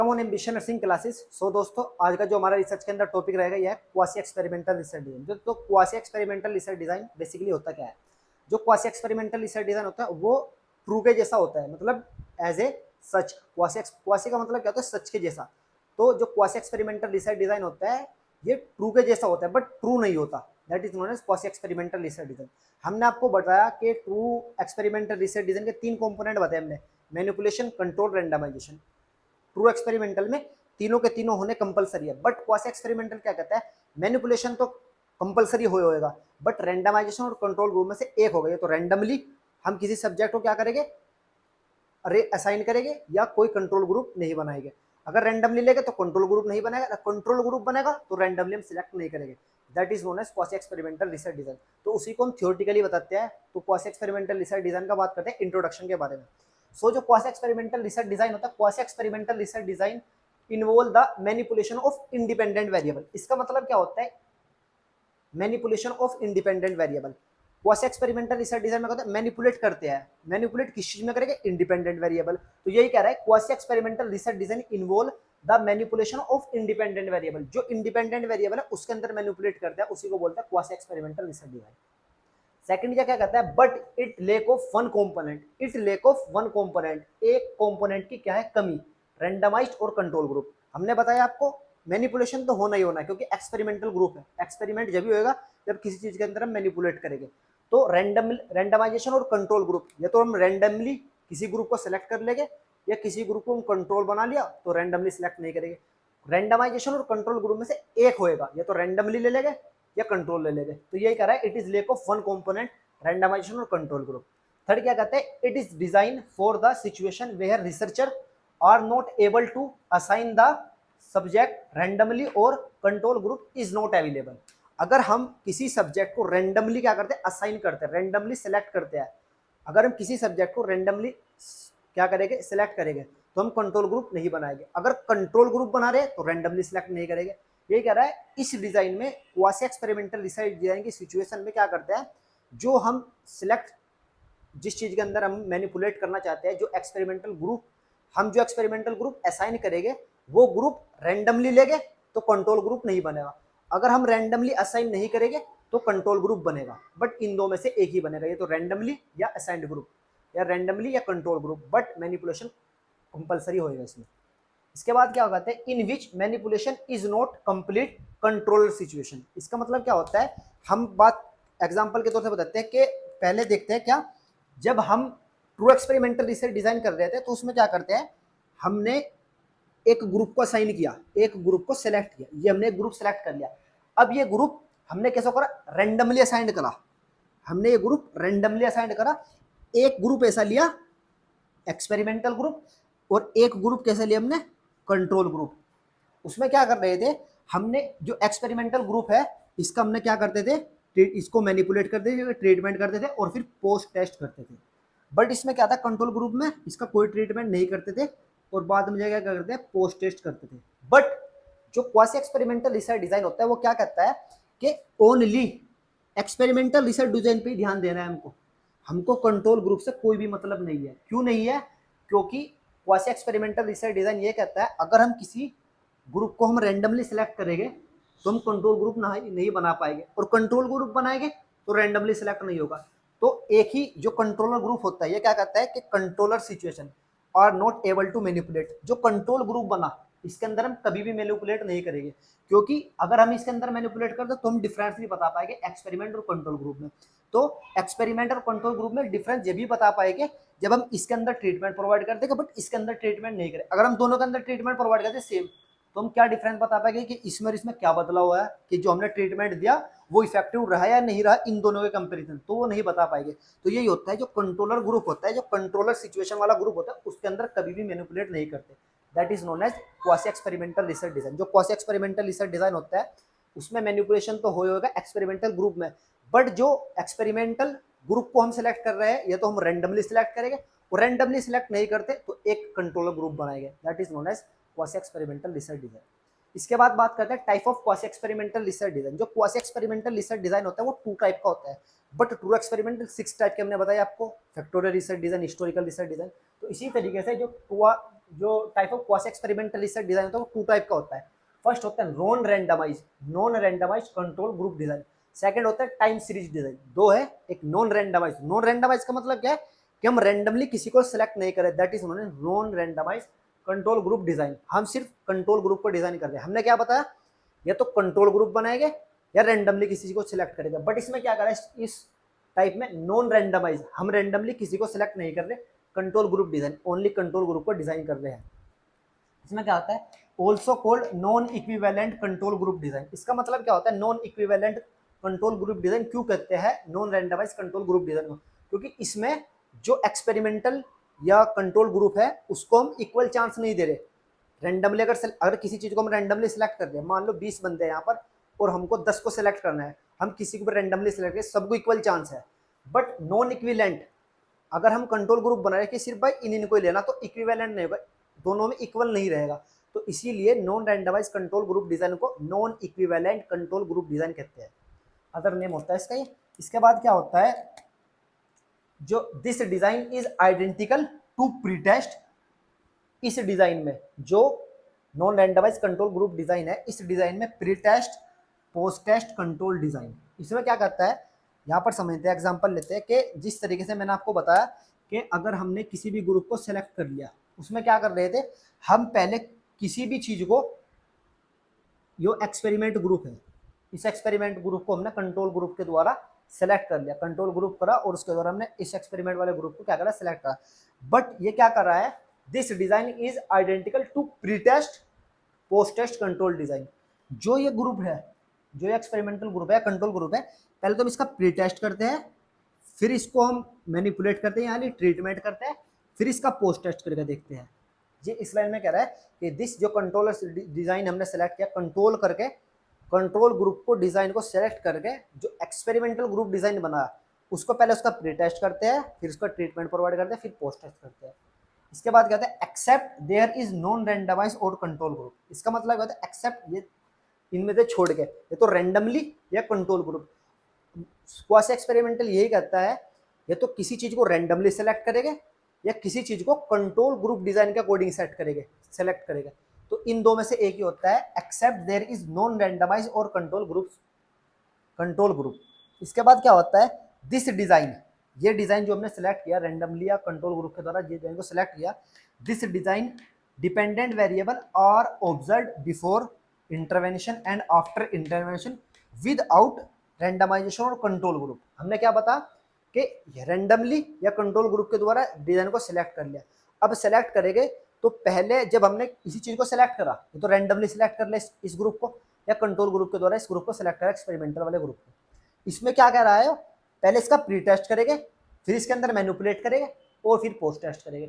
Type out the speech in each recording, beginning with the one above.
On ambition nursing classes. So दोस्तों, आज का जो हमारा रिसर्च के अंदर टॉपिक रहेगा यह है क्वासी एक्सपेरिमेंटल रिसर्च डिजाइन। तो quasi experimental research design basically होता क्या है? जो क्वासी एक्सपेरिमेंटल रिसर्च डिजाइन होता है वो ट्रू के जैसा होता है, मतलब एज ए सच। क्वासी का मतलब क्या होता है? सच के जैसा। तो जो क्वासी एक्सपेरिमेंटल रिसर्च डिजाइन होता है ये ट्रू के जैसा होता है, बट ट्रू नहीं होता। That is known as quasi experimental research design. हमने आपको बताया कि ट्रू एक्सपेरिमेंटल रिसर्च डिजाइन के 3 कंपोनेंट बताए हमने: manipulation, control, randomization. True experimental में तीनों के तीनों होने कंपलसरी है, बट क्वासी एक्सपेरिमेंटल क्या कहता है? मैनिपुलेशन तो कंपलसरी होएगा, बट रैंडमाइजेशन और कंट्रोल ग्रुप में से एक होगा। तो रैंडमली हम किसी सब्जेक्ट को क्या करेंगे? अरे असाइन करेंगे या कोई कंट्रोल ग्रुप नहीं बनाएंगे। अगर रैंडमली लेंगे तो कंट्रोल ग्रुप नहीं बनेगा, कंट्रोल ग्रुप बनेगा तो रैंडमली हम सिलेक्ट नहीं करेंगे। That is known as quasi experimental research design. तो उसी को हम थ्योरेटिकली बताते हैं। तो क्वासी एक्सपेरिमेंटल रिसर्च डिजाइन का बात करते हैं इंट्रोडक्शन के बारे में। सो जो क्वासी एक्सपेरिमेंटल रिसर्च डिजाइन होता है, quasi experimental research design involve the manipulation of independent variable. इसका मतलब क्या होता है? Manipulation of independent variable. Quasi experimental research design में कहते हैं मैनिपुलेट करते हैं। मैनिपुलेट किस चीज में करेंगे? Independent variable. तो यही कह रहा है quasi experimental research design involve the manipulation of independent variable. जो इंडिपेंडेंट वेरिएबल है उसके अंदर मैनिपुलेट करते हैं, उसी को बोलते हैं quasi experimental research design. Second क्या कहता है? But it lake of one component. It lake of one component, एक कंपोनेंट की क्या है? कमी। रैंडमाइज्ड और कंट्रोल ग्रुप। हमने बताया आपको मैनिपुलेशन तो होना ही होना है, क्योंकि एक्सपेरिमेंटल ग्रुप है। एक्सपेरिमेंट जब भी होगा जब किसी चीज के अंदर हम मैनिपुलेट करेंगे। तो रैंडमाइजेशन और कंट्रोल ग्रुप, या तो हम रैंडमली किसी ग्रुप को सिलेक्ट कर लेंगे या किसी ग्रुप को हम कंट्रोल बना लिया तो रैंडमली सिलेक्ट नहीं करेंगे। रैंडमाइजेशन और कंट्रोल ग्रुप में से एक होएगा, या तो रैंडमली ले लेंगे या कंट्रोल ले लेंगे। तो यही कह रहा है it is lack of one component, randomization और कंट्रोल ग्रुप। थर्ड क्या कहते हैं? It is design for the situation where researcher are not able to assign the subject randomly और control group is not available. अगर हम किसी subject को randomly क्या करते हैं? असाइन करते हैं, रैंडमली सेलेक्ट करते हैं। अगर हम किसी सब्जेक्ट को रैंडमली क्या करेंगे? सिलेक्ट करेंगे, तो हम कंट्रोल ग्रुप नहीं बनाएंगे। अगर कंट्रोल ग्रुप बना रहे तो रैंडमली सिलेक्ट नहीं करेंगे। यही कह रहा है इस डिजाइन में, क्वासी एक्सपेरिमेंटल रिसर्च डिजाइन की सिचुएशन में क्या करते हैं? जो हम सिलेक्ट, जिस चीज के अंदर हम मैनिपुलेट करना चाहते हैं, जो एक्सपेरिमेंटल ग्रुप, हम जो एक्सपेरिमेंटल ग्रुप असाइन करेंगे वो ग्रुप रैंडमली लेंगे तो कंट्रोल ग्रुप नहीं बनेगा। अगर हम रैंडमली असाइन नहीं करेंगे तो कंट्रोल ग्रुप बनेगा, बट इन दो में से एक ही बनेगा, ये तो रैंडमली या असाइंड ग्रुप, या रैंडमली या control group, but manipulation compulsory होएगा इसमें। इसके बाद क्या होता है? In which manipulation is not complete control situation. इसका मतलब क्या होता है? हम बात एग्जांपल के तौर से बताते हैं कि पहले देखते हैं क्या, जब हम ट्रू एक्सपेरिमेंटल रिसर्च डिजाइन कर रहे थे तो उसमें क्या करते हैं? हमने एक ग्रुप को असाइन किया, एक ग्रुप को सिलेक्ट किया, ये हमने एक ग्रुप सेलेक्ट कर लिया। अब ये ग्रुप हमने कैसे करा? रैंडमली असाइंड करा। हमने ये ग्रुप रैंडमली असाइंड करा। एक ग्रुप ऐसा लिया एक्सपेरिमेंटल ग्रुप, और एक ग्रुप कैसे लिया हमने? Control group. उसमें क्या कर रहे थे? हमने जो एक्सपेरिमेंटल ग्रुप है इसका हमने क्या करते थे? इसको मैनिपुलेट करते थे, ट्रीटमेंट करते थे और फिर पोस्ट टेस्ट करते थे। बट इसमें क्या था? कंट्रोल ग्रुप में इसका कोई ट्रीटमेंट नहीं करते थे और बाद में क्या करते थे? पोस्ट टेस्ट करते थे। बट जो क्वासी एक्सपेरिमेंटल रिसर्च डिजाइन होता है वो क्या कहता है कि ओनली एक्सपेरिमेंटल रिसर्च डिजाइन पे ही ध्यान देना है हमको। हमको कंट्रोल ग्रुप से कोई भी मतलब नहीं है। क्यों नहीं है? क्योंकि क्वासी एक्सपेरिमेंटल रिसर्च डिजाइन ये कहता है अगर हम किसी ग्रुप को हम रैंडमली सिलेक्ट करेंगे तो हम कंट्रोल ग्रुप नहीं बना पाएंगे, और कंट्रोल ग्रुप बनाएंगे तो रैंडमली सिलेक्ट नहीं होगा। तो एक ही जो कंट्रोलर ग्रुप होता है ये क्या कहता है कि controller situation are not able to manipulate. जो कंट्रोल ग्रुप बना इसके अंदर हम कभी भी मैनिपुलेट नहीं करेंगे, क्योंकि अगर हम इसके अंदर मैनिपुलेट करते तो हम डिफरेंस नहीं बता पाएंगे एक्सपेरिमेंट और कंट्रोल ग्रुप में। तो एक्सपेरिमेंट और कंट्रोल ग्रुप में डिफरेंस ये भी बता पाएंगे जब हम इसके अंदर ट्रीटमेंट प्रोवाइड करते हैं, बट इसके अंदर ट्रीटमेंट नहीं करें। अगर हम दोनों के अंदर ट्रीटमेंट प्रोवाइड करते सेम, तो हम क्या डिफरेंस बता पाएंगे कि इसमें और इसमें क्या बदला हुआ है, कि जो हमने ट्रीटमेंट दिया वो इफेक्टिव रहा या नहीं रहा इन दोनों के कंपैरिजन, तो वो नहीं बता पाएंगे। तो यही होता है जो कंट्रोलर ग्रुप होता है, जो कंट्रोलर सिचुएशन वाला ग्रुप होता है उसके अंदर कभी भी मैनिपुलेट नहीं करते। That is known as quasi experimental research design. जो क्वासी एक्सपेरिमेंटल रिसर्च डिजाइन होता है उसमें मैनिपुलेशन तो होगा एक्सपेरिमेंटल ग्रुप में, बट जो एक्सपेरिमेंटल ग्रुप को हम सिलेक्ट कर रहे हैं या तो हम रैंडमली सिलेक्ट करेंगे, और रैंडमली सिलेक्ट नहीं करते तो एक कंट्रोलर ग्रुप बनाएंगे। That is known as quasi experimental research design. इसके बाद बात करते हैं type of quasi experimental research design. जो क्वासी एक्सपेरिमेंटल रिसर्च डिजाइन होता है वो 2 टाइप का होता है, बट ट्रू एक्सपेरिमेंटल 6 टाइप के हमने बताया आपको: factorial research design, historical research design. तो इसी तरीके से जो जो type of quasi experimental research design होता है वो टू टाइप का होता है। फर्स्ट होता है non randomize control group design. Second होता है टाइम सीरीज डिजाइन। दो है, एक नॉन रैंडमाइज का मतलब क्या है कि हम रैंडमली किसी को सिलेक्ट नहीं करें, that is non randomize control group design. हम सिर्फ कंट्रोल ग्रुप को डिजाइन कर रहे हैं। हमने क्या बताया, या तो कंट्रोल ग्रुप बनाएंगे या रैंडमली किसी को सिलेक्ट करेंगे। बट इसमें क्या करा है, इस टाइप में नॉन रैंडमाइज, हम रैंडमली किसी को सिलेक्ट नहीं कर रहे, control group design, only control group को डिजाइन कर रहे हैं। इसमें क्या होता है, also called non equivalent control group design. इसका मतलब क्या होता है non equivalent control group design क्यों कहते हैं non randomize control group design को, क्योंकि इसमें जो एक्सपेरिमेंटल या कंट्रोल ग्रुप है उसको हम इक्वल चांस नहीं दे रहे। रैंडमली अगर किसी चीज को हम रैंडमली सिलेक्ट कर रहे हैं, मान लो 20 बंदे हैं यहाँ पर और हमको 10 को सिलेक्ट करना है, हम किसी को भी रैंडमली सिलेक्ट करें, सबको इक्वल चांस है। बट नॉन इक्विवेलेंट अगर हम कंट्रोल ग्रुप बना रहे कि सिर्फ भाई इनको ही लेना, तो इक्विवेलेंट नहीं होगा, दोनों में इक्वल नहीं रहेगा। तो इसीलिए non randomize control group design को non equivalent control group design कहते हैं, अदर नेम होता है इसका ये। इसके बाद क्या होता है, जो this design is identical to pretest. इस डिजाइन में जो non randomize control group design है, इस डिजाइन में pre test post test control design, इसमें क्या करता है, यहाँ पर समझते हैं, एग्जांपल लेते हैं कि जिस तरीके से मैंने आपको बताया कि अगर हमने किसी भी ग्रुप को सिलेक्ट कर लिया, उसमें क्या कर रहे थे, हम पहले किसी भी चीज को, यो एक्सपेरिमेंट ग्रुप है, इस एक्सपेरिमेंट ग्रुप को हमने कंट्रोल ग्रुप के द्वारा सेलेक्ट कर लिया, कंट्रोल ग्रुप करा और उसके द्वारा हमने इस एक्सपेरिमेंट वाले ग्रुप को क्या करा, सेलेक्ट करा। बट ये क्या कर रहा है, this design is identical to pre test post test control design. जो ये ग्रुप है, जो ये एक्सपेरिमेंटल ग्रुप है, कंट्रोल ग्रुप है, पहले तो हम इसका प्री टेस्ट करते हैं, फिर इसको हम मैनिपुलेट करते हैं यानी ट्रीटमेंट करते हैं, फिर इसका पोस्ट टेस्ट करके देखते हैं। ये इस लाइन में कह रहा है कि दिस जो कंट्रोलर डिजाइन हमने सेलेक्ट किया, कंट्रोल करके कंट्रोल ग्रुप को डिजाइन को सेलेक्ट करके जो एक्सपेरिमेंटल ग्रुप डिजाइन बना उसको पहले उसका प्री टेस्ट करते हैं, फिर उसका ट्रीटमेंट प्रोवाइड करते हैं, फिर पोस्ट टेस्ट करते हैं। इसके बाद कहते हैं except there is non randomize और कंट्रोल ग्रुप। इसका मतलब कहता है एक्सेप्ट, ये इनमें से छोड़ के, ये तो रैंडमली या कंट्रोल ग्रुप। क्वासी एक्सपेरिमेंटल यही कहता है, ये तो किसी चीज को रैंडमली सेलेक्ट करेंगे या किसी चीज को कंट्रोल ग्रुप डिजाइन के अकॉर्डिंग सेट करेंगे, सेलेक्ट करेंगे। तो इन दो में से एक ही होता है, except there is non randomize और कंट्रोल ग्रुप। इसके बाद क्या होता है, दिस डिजाइन, ये डिजाइन जो हमने सेलेक्ट किया रैंडमली या कंट्रोल ग्रुप के द्वारा, ये डिजाइन को सेलेक्ट किया, this design dependent variable are observed before intervention and after intervention without randomisation और कंट्रोल ग्रुप। हमने क्या बता कि रैंडमली या कंट्रोल ग्रुप के द्वारा डिजाइन को सिलेक्ट कर लिया। अब सेलेक्ट करेंगे तो पहले जब हमने किसी चीज को सिलेक्ट करा, तो रैंडमली सिलेक्ट कर ले इस ग्रुप को, या कंट्रोल ग्रुप के द्वारा इस ग्रुप को सिलेक्ट करा, एक्सपेरिमेंटल वाले ग्रुप को। इसमें क्या कह रहा है, पहले इसका प्री टेस्ट करेंगे, फिर इसके अंदर मैनिपुलेट करेंगे और फिर पोस्ट टेस्ट करेंगे।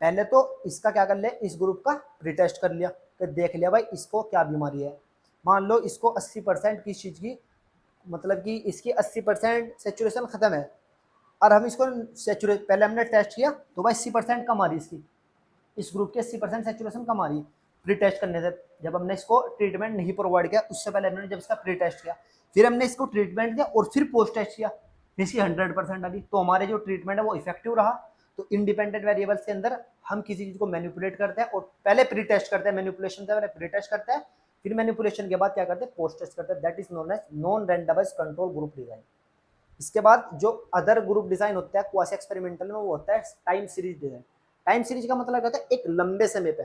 पहले तो इसका क्या कर ले, इस ग्रुप का प्री टेस्ट कर लिया, तो देख लिया भाई इसको क्या बीमारी है। मान लो इसको 80% किस चीज की, मतलब कि इसकी 80% सेचुरेशन खत्म है, और हम इसको सेचुरेट, पहले हमने टेस्ट किया तो भाई 80% कम आ रही इसकी, इस ग्रुप की 80% सेचुरेशन कम आ रही प्री टेस्ट करने से। जब हमने इसको ट्रीटमेंट नहीं प्रोवाइड किया, उससे पहले हमने जब इसका प्री टेस्ट किया, फिर हमने इसको ट्रीटमेंट दिया और फिर पोस्ट टेस्ट किया, फिर इसकी 100% आ गई, तो हमारे जो ट्रीटमेंट है वो इफेक्टिव रहा। तो इंडिपेंडेंट वेरिएबल्स के अंदर हम किसी चीज को मैनिपुलेट करते हैं और पहले प्री टेस्ट करते हैं, मैनिपुलेशन से पहले प्री टेस्ट करते हैं, फिर मैनिपुलेशन के बाद क्या करते हैं, पोस्ट टेस्ट करते हैं, that is known as non randomised control group design. इसके बाद जो अदर ग्रुप डिजाइन होता है क्वासी एक्सपेरिमेंटल में, वो होता है time series design. Time series का मतलब होता है एक लंबे समय पे,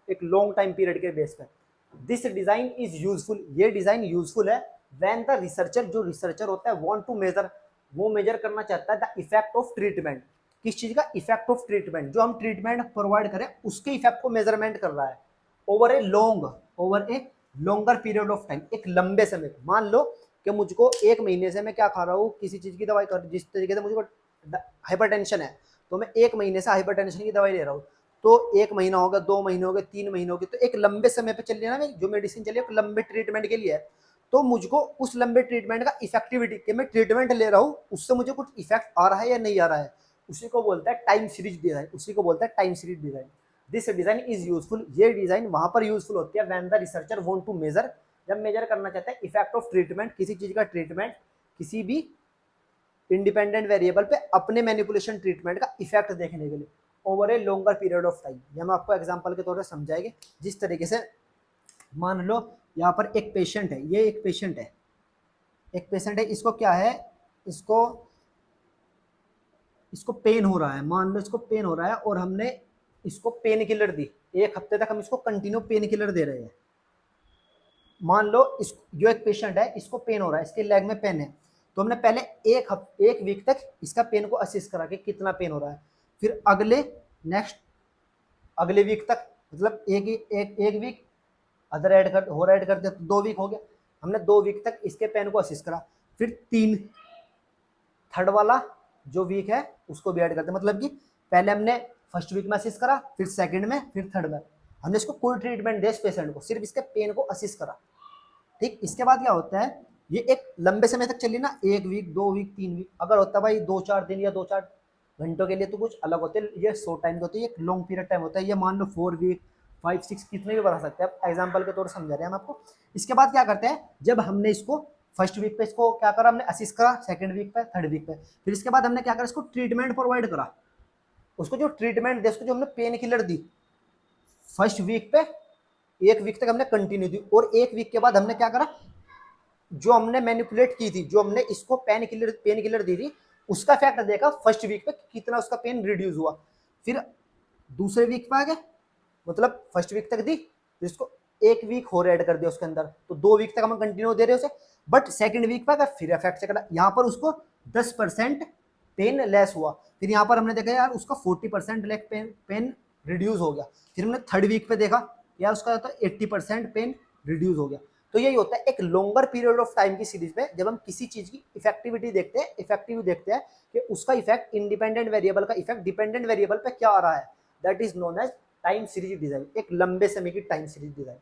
एक लॉन्ग टाइम पीरियड के बेस पे। दिस डिजाइन इज यूजफुल, ये डिजाइन यूजफुल है व्हेन द रिसर्चर, जो रिसर्चर होता है, वांट टू मेजर, वो मेजर करना चाहता है द इफेक्ट ऑफ ट्रीटमेंट। किस चीज का, इफेक्ट ऑफ ट्रीटमेंट, जो हम ट्रीटमेंट प्रोवाइड करें उसके इफेक्ट को मेजरमेंट कर रहा है over a longer period of time, एक लंबे समय। मान लो कि मुझको 1 महीने से मैं क्या खा रहा हूँ, किसी चीज की दवाई कर, जिस तरीके से मुझको हाइपरटेंशन है, तो मैं 1 महीने से हाइपरटेंशन की दवाई ले रहा हूँ, तो 1 महीना हो गया, 2 महीने हो गए, 3 महीने हो गए, तो एक लंबे समय पे चल रही है ना जो मेडिसिन चली है, लंबे ट्रीटमेंट के लिए है। तो मुझको उस लंबे ट्रीटमेंट का इफेक्टिविटी, कि मैं ट्रीटमेंट ले रहा हूँ उससे मुझे कुछ इफेक्ट आ रहा है या नहीं आ रहा है, उसी को बोलता है टाइम सीरीज डिजाइन, उसी को बोलता है time series design. This design is useful, ये डिजाइन वहां पर यूजफुल होती है when the researcher want to measure, जब मेजर करना चाहता है इफेक्ट ऑफ ट्रीटमेंट, किसी चीज का ट्रीटमेंट किसी भी इंडिपेंडेंट वेरिएबल पे अपने मैनिपुलेशन ट्रीटमेंट का इफेक्ट देखने के लिए। Over a longer period of time. ये हम आपको एग्जांपल के तौर पर समझाएंगे। जिस तरीके से मान लो यहाँ पर एक पेशेंट है, ये एक पेशेंट है, एक पेशेंट है, इसको क्या है, इसको इसको पेन हो रहा है, मान लो इसको पेन हो रहा है और हमने इसको पेन किलर दी, 1 हफ्ते तक हम इसको कंटिन्यू पेन किलर दे रहे हैं। मान लो इस जो एक पेशेंट है, इसको पेन हो रहा है, इसके लेग में पेन है, तो हमने पहले एक वीक तक इसका पेन को असिस करा कि कितना पेन हो रहा है। फिर अगले वीक तक, मतलब एक वीक अदर ऐड कर दिया तो 2 वीक हो गया। हमने 2 वीक तक इसके पेन को असिस करा। फिर थर्ड वाला जो वीक है उसको भी ऐड कर दिया, मतलब कि पहले हमने फर्स्ट वीक में असिस करा, फिर सेकंड में, फिर थर्ड में। हमने इसको कोई ट्रीटमेंट दिया इस पेशेंट को, सिर्फ इसके पेन को असिस करा। ठीक, इसके बाद क्या होता है, ये एक लंबे समय तक चली ना, 1 वीक 2 वीक 3 वीक, अगर होता है भाई 2-4 दिन या 2-4 घंटों के लिए तो कुछ अलग होते हैं, ये शॉर्ट टाइम के होते हैं, ये लॉन्ग पीरियड टाइम होता है। ये मान लो 4 वीक 5-6 कितने भी बता सकते हैं, आप एग्जाम्पल के तौर पर समझा रहे हैं हम आपको। इसके बाद क्या करते हैं, जब हमने इसको फर्स्ट वीक पे इसको क्या करा, हमने असिस्ट करा, सेकंड वीक पे, थर्ड वीक पे, फिर इसके बाद हमने क्या करा, इसको ट्रीटमेंट प्रोवाइड करा। उसको जो ट्रीटमेंट दे, उसको जो हमने पेन किलर दी फर्स्ट वीक पे, 1 वीक तक हमने कंटिन्यू दी, और 1 वीक के बाद हमने क्या करा, जो हमने मैनिपुलेट की थी, जो हमने इसको पेन किलर दी थी, उसका इफेक्ट देखा फर्स्ट वीक पे कितना उसका पेन रिड्यूस हुआ। फिर दूसरे वीक पे आ गए, मतलब फर्स्ट वीक तक दी, फिर इसको 1 वीक और ऐड कर दिया उसके अंदर, तो 2 वीक तक हम कंटिन्यू दे रहे उसे। बट सेकंड वीक पे फिर इफेक्ट चेक, यहाँ पर उसको 10% पेन लेस हुआ। फिर यहाँ पर हमने देखा यार उसका 40% लेक पेन रिड्यूस हो गया। फिर हमने थर्ड वीक पे देखा यार उसका 80% पेन रिड्यूस हो गया। तो यही होता है एक लॉन्गर पीरियड ऑफ टाइम की सीरीज में, जब हम किसी चीज की इफेक्टिविटी देखते हैं, इफेक्टिव देखते हैं कि उसका इफेक्ट इंडिपेंडेंट वेरिएबल का इफेक्ट डिपेंडेंट वेरिएबल पे क्या आ रहा है, that is known as time series design, एक लंबे समय की time series design.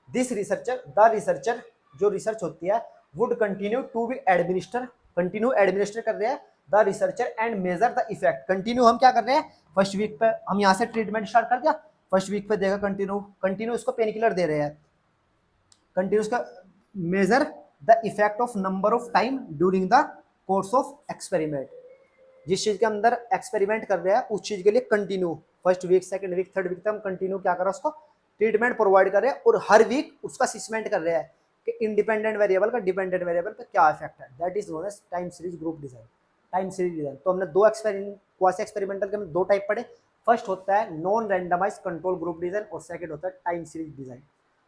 This researcher, the researcher, जो रिसर्च होती है, would continue to be administer, continue administer कर रहे हैं the researcher and measure the effect. Continue हम क्या कर रहे हैं, फर्स्ट वीक पे हम यहाँ से ट्रीटमेंट स्टार्ट कर दिया, फर्स्ट वीक पे देखा कंटिन्यू इसको पेन किलर दे रहे हैं, कंटिन्यू इसका major the effect of number of time during the course of experiment. जिस चीज के अंदर एक्सपेरिमेंट कर रहे हैं उस चीज के लिए continue first week second week third week तक हम कंटिन्यू क्या कर रहे हैं, उसको ट्रीटमेंट प्रोवाइड कर रहे हैं, और हर वीक उसका असेसमेंट कर रहे हैं कि इंडिपेंडेंट वेरिएबल का डिपेंडेंट वेरिएबल पे क्या इफेक्ट है। That is known as time series group design, time series design. तो हमने क्वासी एक्सपेरिमेंटल के हमने 2 टाइप पढ़े। फर्स्ट होता है non randomize control group design, और सेकंड होता है टाइम सीरीज डिजाइन।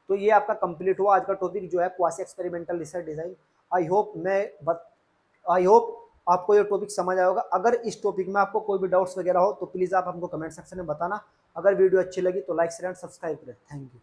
तो ये आपका कंप्लीट हुआ आज का टॉपिक जो है quasi experimental research design. I hope आपको ये टॉपिक समझ आया होगा। अगर इस टॉपिक में आपको कोई भी डाउट्स वगैरह हो तो प्लीज़ आप हमको कमेंट सेक्शन में बताना। अगर वीडियो अच्छी लगी तो लाइक शेयर एंड सब्सक्राइब करें। Thank you.